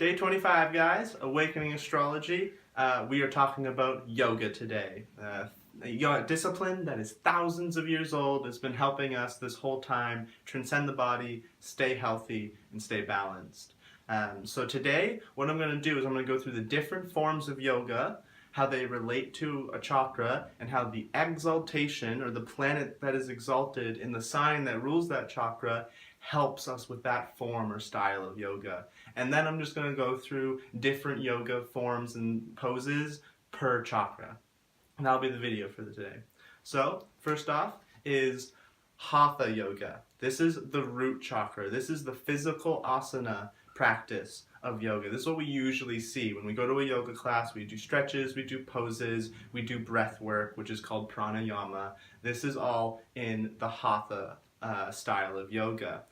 Day 25, guys, Awakening Astrology. We are talking about yoga today. A discipline that is thousands of years old, has been helping us this whole time transcend the body, stay healthy, and stay balanced. So today, what I'm going to do is I'm going to go through the different forms of yoga, how they relate to a chakra, and how the exaltation, or the planet that is exalted in the sign that rules that chakra, helps us with that form or style of yoga. And then I'm just going to go through different yoga forms and poses per chakra. And that'll be the video for today. So, first off is Hatha Yoga. This is the root chakra. This is the physical asana practice of yoga. This is what we usually see. When we go to a yoga class, we do stretches, we do poses, we do breath work, which is called pranayama. This is all in the Hatha style of yoga.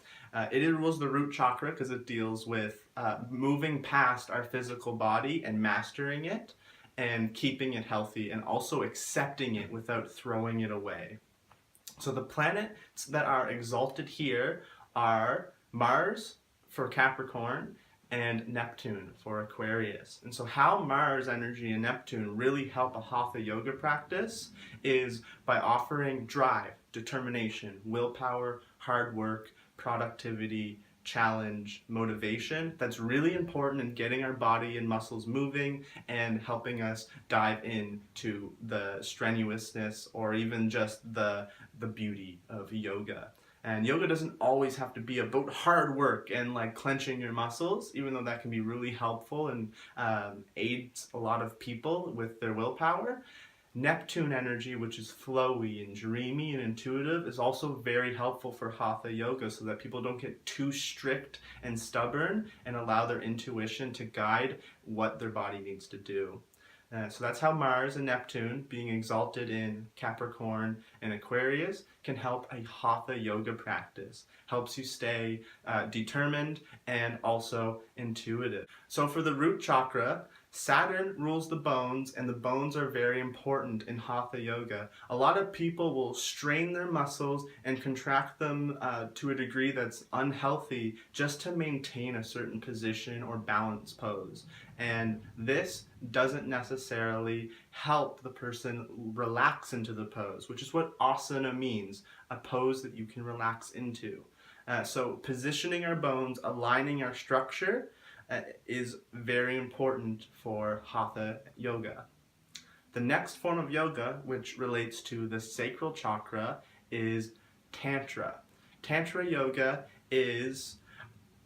It rules the root chakra because it deals with moving past our physical body and mastering it and keeping it healthy and also accepting it without throwing it away. So the planets that are exalted here are Mars for Capricorn and Neptune for Aquarius. And so how Mars energy and Neptune really help a Hatha yoga practice is by offering drive, determination, willpower, hard work, productivity, challenge, motivation. That's really important in getting our body and muscles moving and helping us dive into the strenuousness or even just the beauty of yoga. And yoga doesn't always have to be about hard work and like clenching your muscles, even though that can be really helpful and aids a lot of people with their willpower. Neptune energy, which is flowy and dreamy and intuitive, is also very helpful for Hatha yoga so that people don't get too strict and stubborn and allow their intuition to guide what their body needs to do. So that's how Mars and Neptune, being exalted in Capricorn and Aquarius, can help a Hatha yoga practice. Helps you stay determined and also intuitive. So for the root chakra, Saturn rules the bones, and the bones are very important in Hatha yoga. A lot of people will strain their muscles and contract them to a degree that's unhealthy just to maintain a certain position or balance pose. And this doesn't necessarily help the person relax into the pose, which is what asana means, a pose that you can relax into. So positioning our bones, aligning our structure, is very important for Hatha yoga. The next form of yoga, which relates to the sacral chakra, is Tantra. Tantra yoga is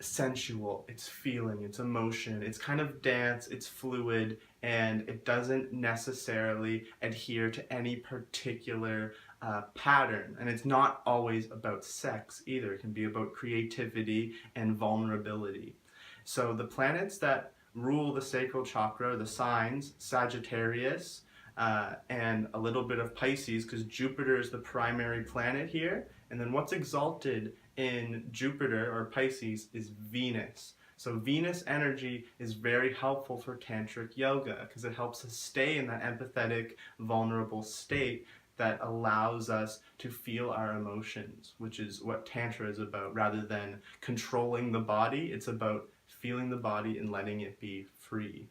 sensual, it's feeling, it's emotion, it's kind of dance, it's fluid, and it doesn't necessarily adhere to any particular pattern. And it's not always about sex either. It can be about creativity and vulnerability. So the planets that rule the sacral chakra, the signs, Sagittarius, and a little bit of Pisces, because Jupiter is the primary planet here. And then what's exalted in Jupiter or Pisces is Venus. So Venus energy is very helpful for tantric yoga because it helps us stay in that empathetic, vulnerable state that allows us to feel our emotions, which is what Tantra is about. Rather than controlling the body, it's about feeling the body and letting it be free.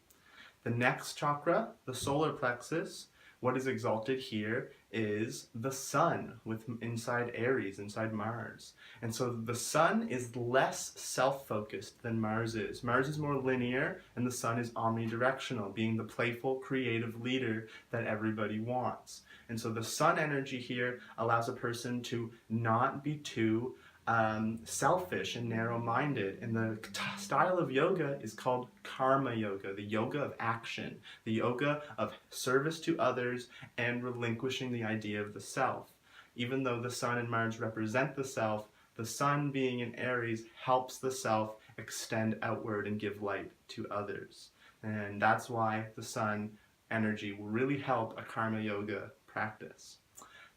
The next chakra, the solar plexus, what is exalted here is the sun inside Aries, inside Mars. And so the sun is less self-focused than Mars is. Mars is more linear and the sun is omnidirectional, being the playful, creative leader that everybody wants. And so the sun energy here allows a person to not be too selfish and narrow-minded. And the style of yoga is called karma yoga, the yoga of action, the yoga of service to others and relinquishing the idea of the self. Even though the sun and Mars represent the self, the sun being in Aries helps the self extend outward and give light to others. And that's why the sun energy will really help a karma yoga practice.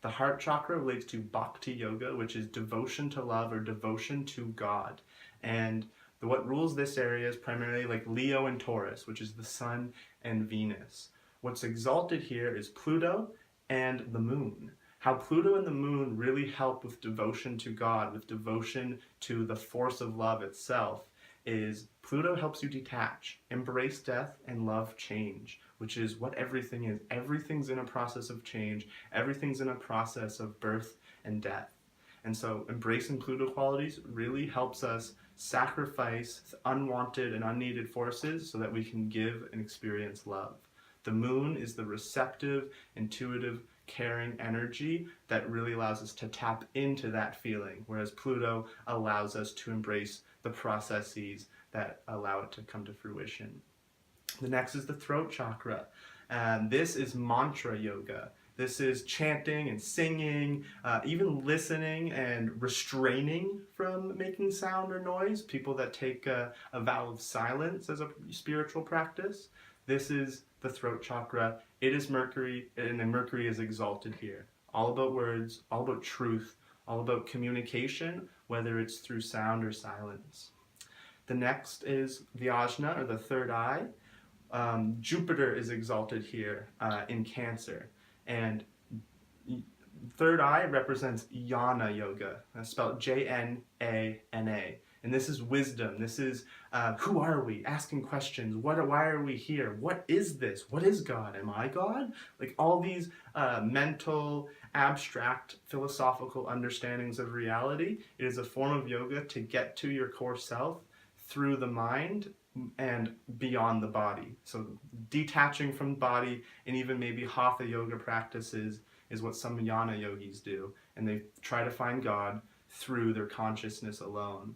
The heart chakra relates to bhakti yoga, which is devotion to love or devotion to God. And what rules this area is primarily like Leo and Taurus, which is the sun and Venus. What's exalted here is Pluto and the moon. How Pluto and the moon really help with devotion to God, with devotion to the force of love itself, is Pluto helps you detach, embrace death, and love change, which is what everything is. Everything's in a process of change. Everything's in a process of birth and death. And so embracing Pluto qualities really helps us sacrifice unwanted and unneeded forces so that we can give and experience love. The moon is the receptive, intuitive, caring energy that really allows us to tap into that feeling, whereas Pluto allows us to embrace the processes that allow it to come to fruition. The next is the throat chakra. And this is mantra yoga. This is chanting and singing, even listening and restraining from making sound or noise. People that take a vow of silence as a spiritual practice. This is the throat chakra. It is Mercury, and Mercury is exalted here. All about words, all about truth, all about communication, whether it's through sound or silence. The next is the ajna, or the third eye. Jupiter is exalted here in Cancer, and third eye represents Jnana Yoga, spelled J-N-A-N-A, and this is wisdom. This is who are we? Asking questions. Why are we here? What is this? What is God? Am I God? Like all these mental, abstract, philosophical understandings of reality. It is a form of yoga to get to your core self through the mind and beyond the body. So detaching from the body, and even maybe hatha yoga practices is what some jnana yogis do, and they try to find God through their consciousness alone.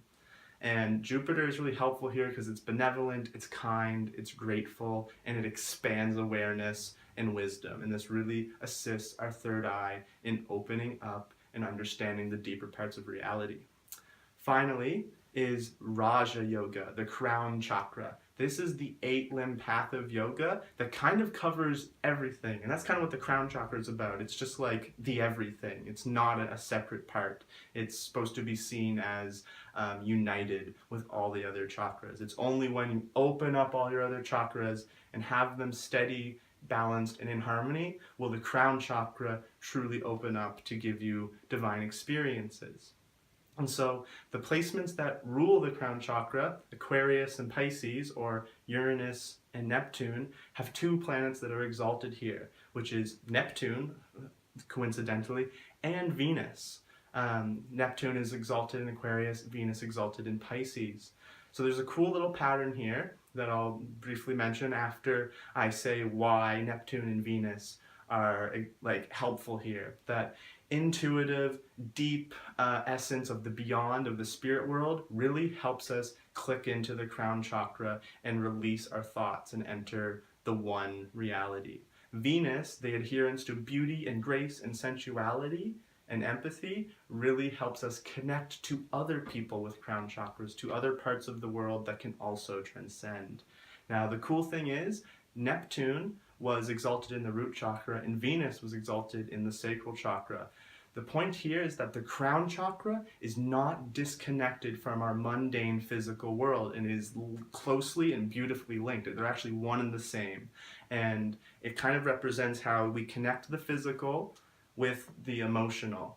And Jupiter is really helpful here because it's benevolent, it's kind, it's grateful, and it expands awareness and wisdom. And this really assists our third eye in opening up and understanding the deeper parts of reality. Finally is Raja Yoga, the crown chakra. This is the 8-limb path of yoga that kind of covers everything. And that's kind of what the crown chakra is about. It's just like the everything. It's not a separate part. It's supposed to be seen as united with all the other chakras. It's only when you open up all your other chakras and have them steady, balanced, and in harmony will the crown chakra truly open up to give you divine experiences. And so the placements that rule the crown chakra, Aquarius and Pisces, or Uranus and Neptune, have 2 planets that are exalted here, which is Neptune, coincidentally, and Venus. Neptune is exalted in Aquarius, Venus exalted in Pisces. So there's a cool little pattern here that I'll briefly mention after I say why Neptune and Venus are like helpful here. That intuitive, deep essence of the beyond, of the spirit world, really helps us click into the crown chakra and release our thoughts and enter the one reality. Venus, the adherence to beauty and grace and sensuality and empathy, really helps us connect to other people with crown chakras, to other parts of the world that can also transcend. Now, the cool thing is, Neptune was exalted in the root chakra and Venus was exalted in the sacral chakra. The point here is that the crown chakra is not disconnected from our mundane physical world and is closely and beautifully linked. They're actually one and the same. And it kind of represents how we connect the physical with the emotional.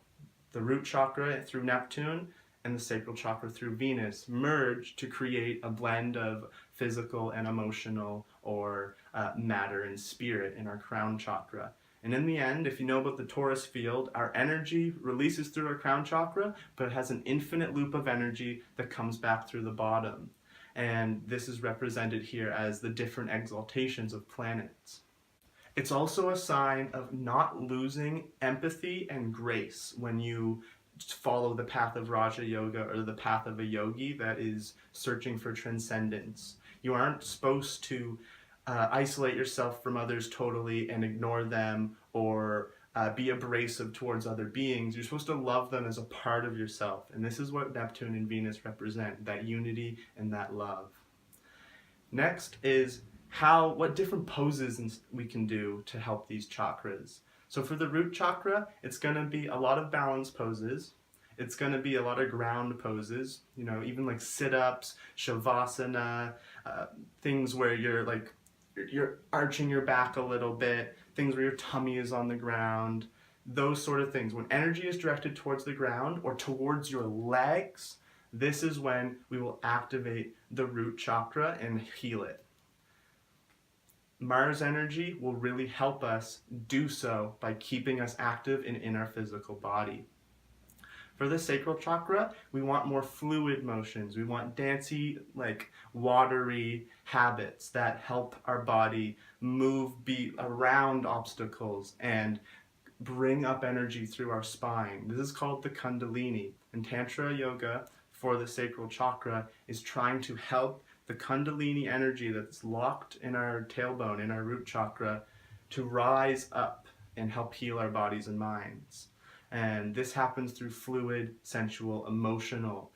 The root chakra through Neptune and the sacral chakra through Venus merge to create a blend of physical and emotional, or matter and spirit in our crown chakra. And in the end, if you know about the torus field, our energy releases through our crown chakra, but it has an infinite loop of energy that comes back through the bottom. And this is represented here as the different exaltations of planets. It's also a sign of not losing empathy and grace when you follow the path of Raja Yoga or the path of a yogi that is searching for transcendence. You aren't supposed to isolate yourself from others totally and ignore them, or be abrasive towards other beings. You're supposed to love them as a part of yourself. And this is what Neptune and Venus represent, that unity and that love. Next is what different poses we can do to help these chakras. So for the root chakra, it's going to be a lot of balance poses. It's going to be a lot of ground poses, even like sit-ups, shavasana, things where you're arching your back a little bit, things where your tummy is on the ground, those sort of things. When energy is directed towards the ground or towards your legs, this is when we will activate the root chakra and heal it. Mars energy will really help us do so by keeping us active and in our physical body. For the sacral chakra, we want more fluid motions. We want dancey, like watery habits that help our body move, be around obstacles, and bring up energy through our spine. This is called the Kundalini. And Tantra Yoga for the sacral chakra is trying to help the Kundalini energy that's locked in our tailbone, in our root chakra, to rise up and help heal our bodies and minds. And this happens through fluid, sensual, emotional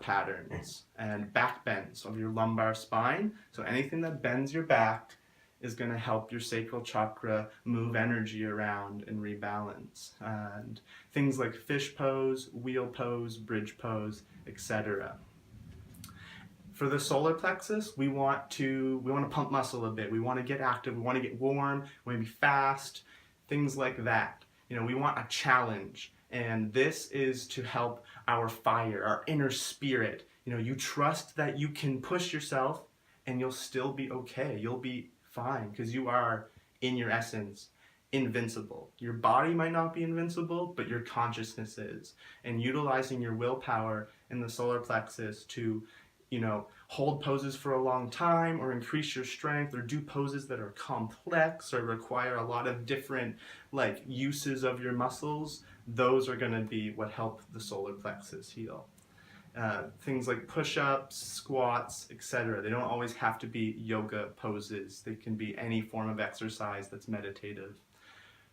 patterns and back bends of your lumbar spine. So anything that bends your back is going to help your sacral chakra move energy around and rebalance. And things like fish pose, wheel pose, bridge pose, etc. For the solar plexus, we want to pump muscle a bit. We want to get active. We want to get warm. We want to be fast. Things like that. We want a challenge, and this is to help our fire, our inner spirit. You trust that you can push yourself and you'll still be okay. You'll be fine because you are, in your essence, invincible. Your body might not be invincible, but your consciousness is. And utilizing your willpower in the solar plexus to hold poses for a long time or increase your strength or do poses that are complex or require a lot of different uses of your muscles, those are going to be what help the solar plexus heal. Things like push-ups, squats, etc. They don't always have to be yoga poses. They can be any form of exercise that's meditative.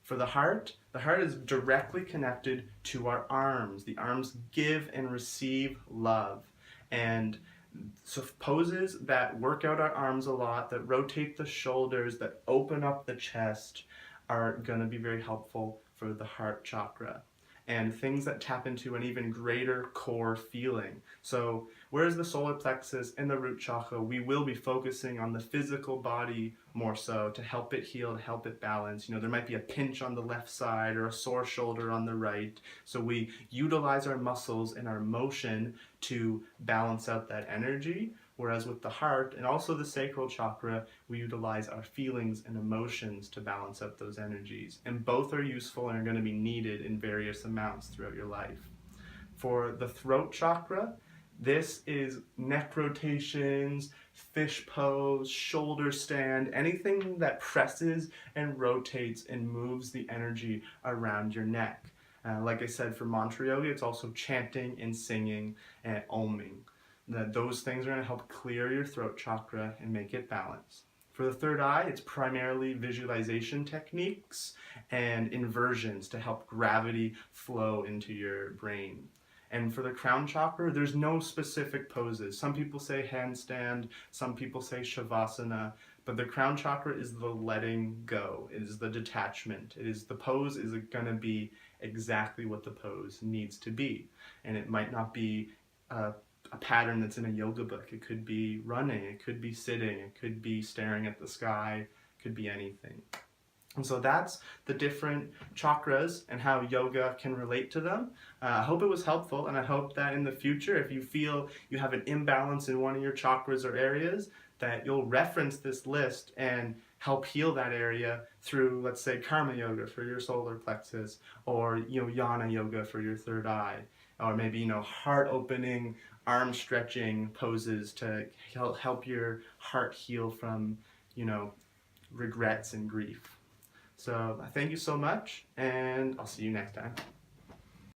For the heart is directly connected to our arms. The arms give and receive love. And so poses that work out our arms a lot, that rotate the shoulders, that open up the chest are going to be very helpful for the heart chakra. And things that tap into an even greater core feeling. So whereas the solar plexus and the root chakra, we will be focusing on the physical body more so to help it heal, to help it balance. There might be a pinch on the left side or a sore shoulder on the right. So we utilize our muscles and our motion to balance out that energy. Whereas with the heart and also the sacral chakra, we utilize our feelings and emotions to balance out those energies. And both are useful and are going to be needed in various amounts throughout your life. For the throat chakra, this is neck rotations, fish pose, shoulder stand, anything that presses and rotates and moves the energy around your neck. Like I said, for mantra yoga, it's also chanting and singing and oming. Those things are going to help clear your throat chakra and make it balanced. For the third eye, it's primarily visualization techniques and inversions to help gravity flow into your brain. And for the crown chakra, there's no specific poses. Some people say handstand, some people say shavasana, but the crown chakra is the letting go, it is the detachment. The pose is going to be exactly what the pose needs to be. And it might not be a pattern that's in a yoga book. It could be running, it could be sitting, it could be staring at the sky, it could be anything. And so that's the different chakras and how yoga can relate to them. I hope it was helpful, and I hope that in the future, if you feel you have an imbalance in one of your chakras or areas, that you'll reference this list and help heal that area through, let's say, karma yoga for your solar plexus, or yana yoga for your third eye, or maybe heart opening, arm stretching poses to help your heart heal from regrets and grief. So thank you so much, and I'll see you next time.